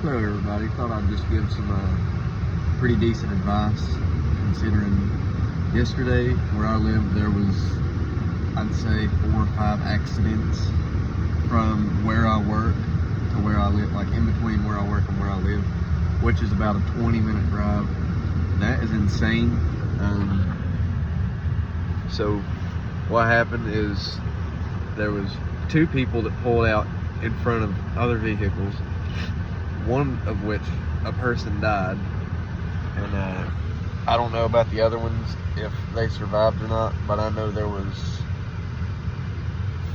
Hello everybody, thought I'd just give some pretty decent advice considering yesterday where I live there was, I'd say, 4 or 5 accidents from where I work to where I live, like in between where I work and where I live, which is about a 20-minute drive. That is insane. So what happened is there was 2 people that pulled out in front of other vehicles, one of which a person died, and I don't know about the other ones if they survived or not, but I know there was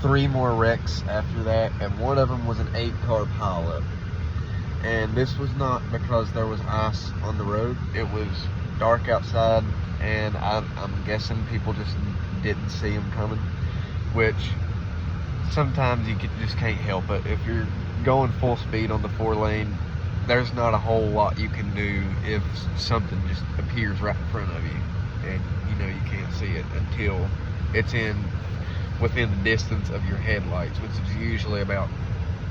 3 more wrecks after that, and one of them was an 8-car pileup. And this was not because there was ice on the road. It was dark outside, and I'm guessing people just didn't see them coming, which sometimes you just can't help it. If you're going full speed on the 4-lane, there's not a whole lot you can do if something just appears right in front of you and you can't see it until it's within the distance of your headlights, which is usually about,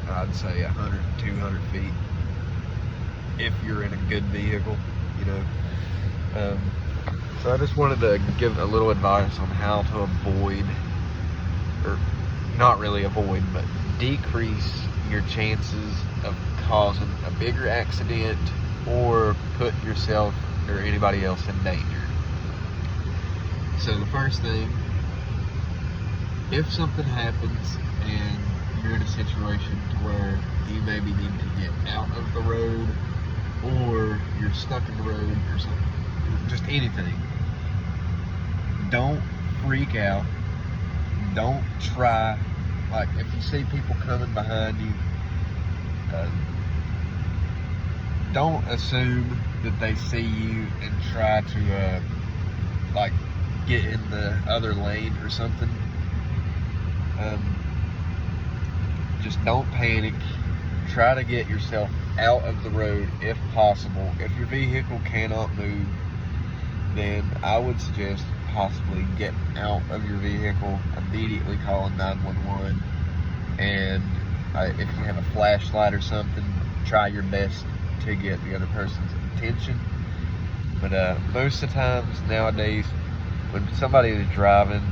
I'd say, 100, 200 feet if you're in a good vehicle, So I just wanted to give a little advice on how to avoid, or not really avoid, but decrease your chances of causing a bigger accident or put yourself or anybody else in danger. So the first thing, if something happens and you're in a situation to where you maybe need to get out of the road, or you're stuck in the road or something, just anything, don't freak out. Don't try, like if you see people coming behind you, don't assume that they see you and try to like get in the other lane or something. Just don't panic. Try to get yourself out of the road if possible. If your vehicle cannot move, then I would suggest possibly get out of your vehicle, immediately calling 911, and if you have a flashlight or something, try your best to get the other person's attention. But most of the times nowadays, when somebody is driving,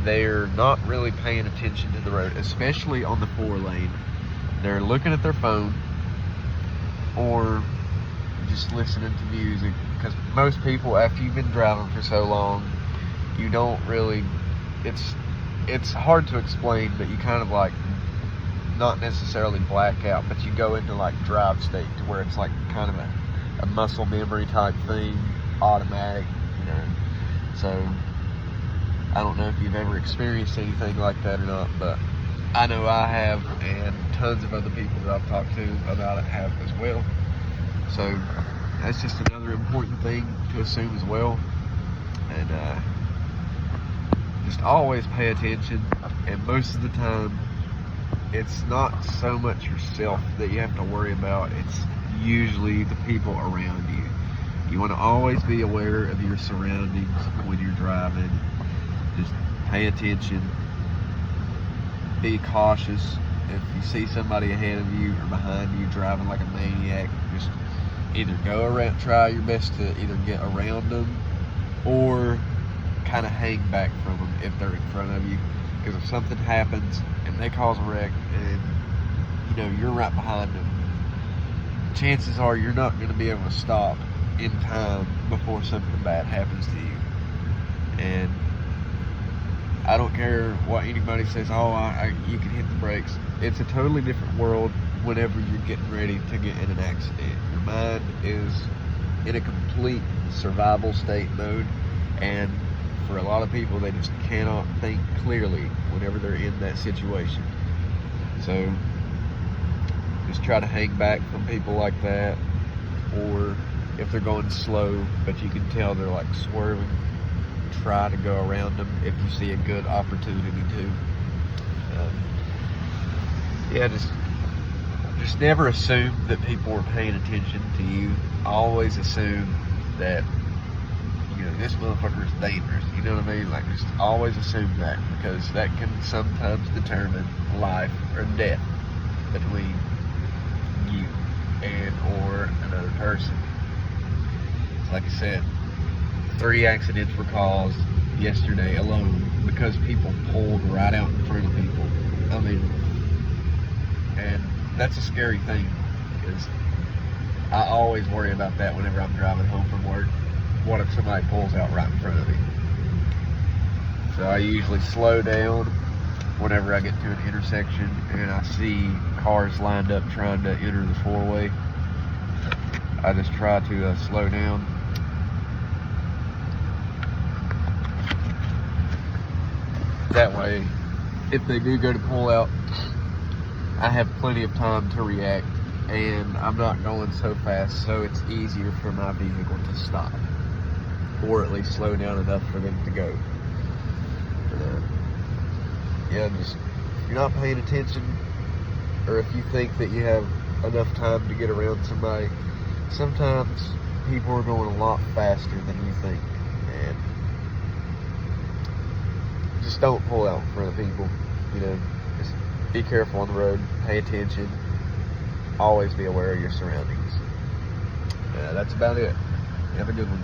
they're not really paying attention to the road, especially on the 4-lane. They're looking at their phone or just listening to music, because most people, after you've been driving for so long, you don't really, it's hard to explain, but you kind of like, not necessarily black out, but you go into like drive state to where it's like kind of a muscle memory type thing, automatic, So I don't know if you've ever experienced anything like that or not, but I know I have, and tons of other people that I've talked to about it have as well. So that's just another important thing to assume as well. And just always pay attention, and most of the time it's not so much yourself that you have to worry about, it's usually the people around you. You want to always be aware of your surroundings when you're driving. Just pay attention, be cautious. If you see somebody ahead of you or behind you driving like a maniac, just either go around, try your best to either get around them or kind of hang back from them if they're in front of you. Because if something happens and they cause a wreck and you're right behind them, chances are you're not going to be able to stop in time before something bad happens to you. And I don't care what anybody says, you can hit the brakes. It's a totally different world whenever you're getting ready to get in an accident. Your mind is in a complete survival state mode, and for a lot of people, they just cannot think clearly whenever they're in that situation. So just try to hang back from people like that, or if they're going slow but you can tell they're like swerving, try to go around them if you see a good opportunity to. Just never assume that people are paying attention to you. Always assume that this motherfucker is dangerous. You know what I mean? Like, just always assume that, because that can sometimes determine life or death between you and person. Like I said, 3 accidents were caused yesterday alone because people pulled right out in front of people. I mean, and that's a scary thing, because I always worry about that whenever I'm driving home from work. What if somebody pulls out right in front of me? So I usually slow down whenever I get to an intersection and I see cars lined up trying to enter the four-way. I just try to slow down. That way, if they do go to pull out, I have plenty of time to react, and I'm not going so fast, so it's easier for my vehicle to stop, or at least slow down enough for them to go. But, yeah, just if you're not paying attention, or if you think that you have enough time to get around somebody, sometimes people are going a lot faster than you think, and just don't pull out in front of people. You know, just be careful on the road, pay attention, always be aware of your surroundings. That's about it. Have a good one.